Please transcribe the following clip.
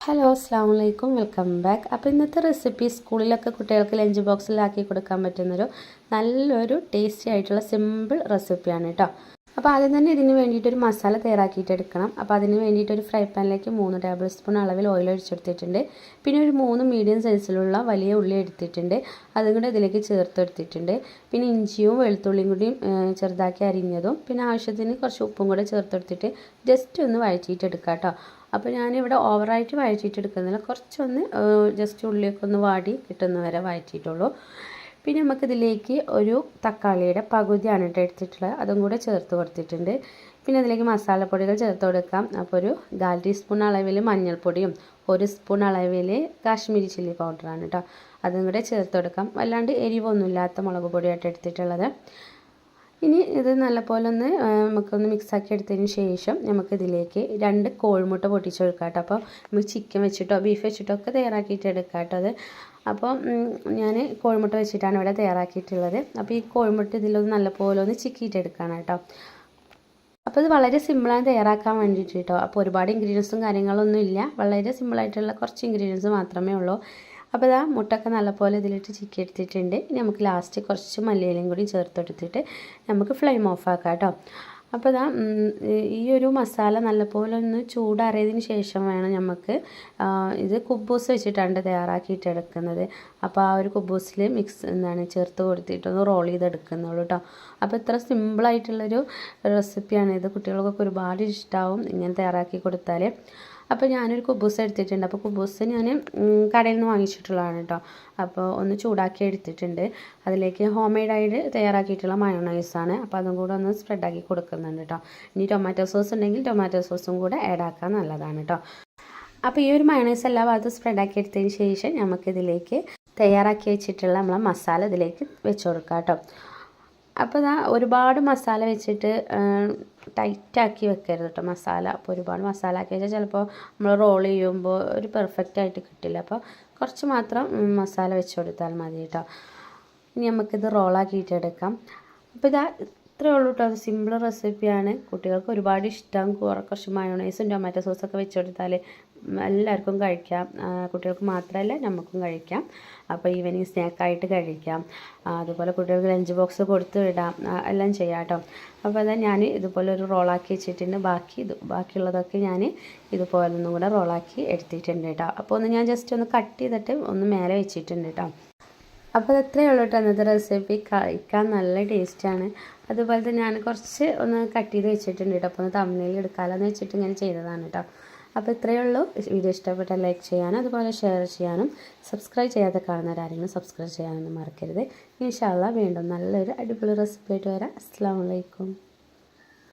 Hello അസ്സാം വലൈക്കും welcome back. അപ്പോൾ ഇന്നത്തെ റെസിപ്പി സ്കൂളിലൊക്കെ കുട്ടികൾക്ക് ലഞ്ച് ബോക്സിലാക്കി കൊടുക്കാൻ പറ്റുന്നൊരു നല്ലൊരു ടേസ്റ്റി ആയിട്ടുള്ള സിമ്പിൾ റെസിപ്പിയാണ് കേട്ടോ. അപ്പോൾ ആദ്യം തന്നെ ഇതിന് വേണ്ടിയിട്ടൊരു മസാല തയ്യാറാക്കിയിട്ടെടുക്കണം. അപ്പോൾ അതിന് വേണ്ടിയിട്ടൊരു ഫ്രൈ പാനിലേക്ക് 3 ടേബിൾ സ്പൂൺ അളവിൽ ഓയിൽ ഒഴിച്ചെടുത്തിട്ടുണ്ട്. പിന്നെ ഒരു 3 മീഡിയം സൈസിലുള്ള വലിയ ഉള്ളി എടുത്തിട്ടുണ്ട്, അതും കൂടെ ഇതിലേക്ക് ചേർത്തെടുത്തിട്ടുണ്ട്. പിന്നെ ഇഞ്ചിയും വെളുത്തുള്ളിയും കൂടി ചെറുതാക്കി അരിഞ്ഞതും പിന്നെ ആവശ്യത്തിന് കുറച്ച് ഉപ്പും കൂടെ ചേർത്തെടുത്തിട്ട് ജസ്റ്റ് ഒന്ന് വഴറ്റിയിട്ടെടുക്കാം കേട്ടോ. അപ്പോൾ ഞാനിവിടെ ഓവറായിട്ട് വഴറ്റിയിട്ടെടുക്കുന്നില്ല, കുറച്ചൊന്ന് ജസ്റ്റ് ഉള്ളിയൊക്കെ ഒന്ന് വാടി കിട്ടുന്ന വരെ വഴറ്റിയിട്ടുള്ളൂ. പിന്നെ നമുക്കിതിലേക്ക് ഒരു തക്കാളിയുടെ പകുതിയാണ് എടുത്തിട്ടുള്ളത്, അതും കൂടെ ചേർത്ത് കൊടുത്തിട്ടുണ്ട്. പിന്നെ അതിലേക്ക് മസാലപ്പൊടികൾ ചേർത്ത് കൊടുക്കാം. അപ്പോൾ ഒരു 1/4 ടീസ്പൂൺ അളവിൽ മഞ്ഞൾപ്പൊടിയും 1 സ്പൂൺ അളവിൽ കാശ്മീരി ചില്ലി പൗഡറാണ് കേട്ടോ, അതും കൂടെ ചേർത്ത് കൊടുക്കാം. വല്ലാണ്ട് എരിവൊന്നുമില്ലാത്ത മുളക് പൊടിയായിട്ട് എടുത്തിട്ടുള്ളത്. ഇനി ഇത് നല്ലപോലെ ഒന്ന് നമുക്കൊന്ന് മിക്സാക്കി എടുത്തതിന് ശേഷം നമുക്കിതിലേക്ക് 2 കോഴിമുട്ട പൊട്ടിച്ചെടുക്കാം കേട്ടോ. അപ്പോൾ നമുക്ക് ചിക്കൻ വെച്ചിട്ടോ ബീഫ് വെച്ചിട്ടോ ഒക്കെ തയ്യാറാക്കിയിട്ട് എടുക്കാം കേട്ടോ. അത് അപ്പോൾ ഞാൻ കോഴിമുട്ട വെച്ചിട്ടാണ് ഇവിടെ തയ്യാറാക്കിയിട്ടുള്ളത്. അപ്പോൾ ഈ കോഴിമുട്ട ഇതിലൊന്ന് നല്ലപോലെ ഒന്ന് ചിക്കിയിട്ടെടുക്കണം കേട്ടോ. അപ്പോൾ ഇത് വളരെ സിമ്പിളാണ് തയ്യാറാക്കാൻ വേണ്ടിയിട്ട് കേട്ടോ. അപ്പോൾ ഒരുപാട് ഇൻഗ്രീഡിയൻസും കാര്യങ്ങളൊന്നും ഇല്ല, വളരെ സിമ്പിളായിട്ടുള്ള കുറച്ച് ഇൻഗ്രീഡിയൻസ് മാത്രമേ ഉള്ളൂ. അപ്പോൾ ഇതാ മുട്ടയൊക്കെ നല്ലപോലെ ഇതിലിട്ട് ചിക്കി എടുത്തിട്ടുണ്ട്. ഇനി നമുക്ക് ലാസ്റ്റ് കുറച്ച് മല്ലിയിലയും കൂടി ചേർത്തെടുത്തിട്ട് നമുക്ക് ഫ്ലെയിം ഓഫ് ആക്കാം കേട്ടോ. അപ്പോൾ ഇതാ ഈ ഒരു മസാല നല്ലപോലെ ഒന്ന് ചൂടാറിയതിന് ശേഷം വേണം നമുക്ക് ഇത് കുബൂസ് വെച്ചിട്ടാണ് തയ്യാറാക്കിയിട്ട് എടുക്കുന്നത്. അപ്പോൾ ആ ഒരു കുബൂസിൽ ചേർത്ത് കൊടുത്തിട്ടൊന്ന് റോൾ ചെയ്തെടുക്കുന്നുള്ളൂ കേട്ടോ. അപ്പോൾ ഇത്ര സിമ്പിളായിട്ടുള്ളൊരു റെസിപ്പിയാണ് ഇത്, കുട്ടികൾക്കൊക്കെ ഒരുപാട് ഇഷ്ടമാവും ഇങ്ങനെ തയ്യാറാക്കി കൊടുത്താൽ. അപ്പോൾ ഞാനൊരു കുബൂസ് എടുത്തിട്ടുണ്ട്. അപ്പോൾ കുബൂസ് ഞാൻ കടയിൽ നിന്ന് വാങ്ങിച്ചിട്ടുള്ളതാണ് കേട്ടോ. അപ്പോൾ ഒന്ന് ചൂടാക്കി എടുത്തിട്ടുണ്ട്. അതിലേക്ക് ഹോം മെയ്ഡായിട്ട് തയ്യാറാക്കിയിട്ടുള്ള മയോണൈസാണ്. അപ്പോൾ അതും കൂടെ ഒന്ന് സ്പ്രെഡാക്കി കൊടുക്കുന്നുണ്ട് കേട്ടോ. ഇനി ടൊമാറ്റോ സോസ് ഉണ്ടെങ്കിൽ ടൊമാറ്റോ സോസും കൂടെ ആഡ് ആക്കാൻ നല്ലതാണ് കേട്ടോ. അപ്പോൾ ഈ ഒരു മയോണൈസ് എല്ലാ ഭാഗത്തും സ്പ്രെഡാക്കി എടുത്തതിന് ശേഷം നമുക്കിതിലേക്ക് തയ്യാറാക്കി വെച്ചിട്ടുള്ള നമ്മളെ മസാല ഇതിലേക്ക് വെച്ച് കൊടുക്കാം കേട്ടോ. അപ്പോൾ ഒരുപാട് മസാല വെച്ചിട്ട് ടൈറ്റാക്കി വെക്കരുത് കേട്ടോ മസാല. അപ്പോൾ ഒരുപാട് മസാല ആക്കി വെച്ചാൽ ചിലപ്പോൾ നമ്മൾ റോൾ ചെയ്യുമ്പോൾ ഒരു പെർഫെക്റ്റ് ആയിട്ട് കിട്ടില്ല. അപ്പോൾ കുറച്ച് മാത്രം മസാല വെച്ച് കൊടുത്താൽ മതി കേട്ടോ. ഇനി നമുക്കിത് റോളാക്കിയിട്ടെടുക്കാം. അപ്പോൾ ഇത്രയേ ഉള്ളൂ കേട്ടോ. അത് സിമ്പിൾ റെസിപ്പിയാണ്, കുട്ടികൾക്ക് ഒരുപാട് ഇഷ്ടം. കുറച്ച് മയോണൈസും ടൊമാറ്റോ സോസൊക്കെ വെച്ച് കൊടുത്താൽ എല്ലാവർക്കും കഴിക്കാം. കുട്ടികൾക്ക് മാത്രമല്ല നമുക്കും കഴിക്കാം. അപ്പോൾ ഈവനിങ് സ്നാക്കായിട്ട് കഴിക്കാം. അതുപോലെ കുട്ടികൾക്ക് ലഞ്ച് ബോക്സ് കൊടുത്ത് വിടാം, എല്ലാം ചെയ്യാം കേട്ടോ. അപ്പോൾ ഞാൻ ഇതുപോലെ ഒരു റോളാക്കി വെച്ചിട്ടുണ്ട്. ബാക്കിയുള്ളതൊക്കെ ഞാൻ ഇതുപോലെ ഒന്നും കൂടെ റോളാക്കി എടുത്തിട്ടുണ്ട് കേട്ടോ. അപ്പോൾ ഒന്ന് ഞാൻ ജസ്റ്റ് ഒന്ന് കട്ട് ചെയ്തിട്ട് ഒന്ന് മേലെ വെച്ചിട്ടുണ്ട് കേട്ടോ. അപ്പോൾ അത് ഇത്രയേ ഉള്ളൂ കേട്ടോ ഇന്നത്തെ റെസിപ്പി. കഴിക്കാൻ നല്ല ടേസ്റ്റാണ്. അതുപോലെ തന്നെ ഞാൻ കുറച്ച് ഒന്ന് കട്ട് ചെയ്ത് വെച്ചിട്ടുണ്ട് കേട്ടോ. അപ്പോൾ ഒന്ന് തമ്മിൽ എടുക്കാമെന്ന് വെച്ചിട്ട് ഇങ്ങനെ ചെയ്തതാണ് കേട്ടോ. അപ്പോൾ ഇത്രയേ ഉള്ളൂ. വീഡിയോ ഇഷ്ടപ്പെട്ടാൽ ലൈക്ക് ചെയ്യാനും അതുപോലെ ഷെയർ ചെയ്യാനും സബ്സ്ക്രൈബ് ചെയ്യാതെ കാണുന്നവരാരെങ്കിലും സബ്സ്ക്രൈബ് ചെയ്യാനൊന്നും മറക്കരുത്. ഇൻഷാ അല്ലാഹ് വീണ്ടും നല്ലൊരു അടിപൊളി റെസിപ്പി ആയിട്ട് വരാം. അസ്സലാമു അലൈക്കും.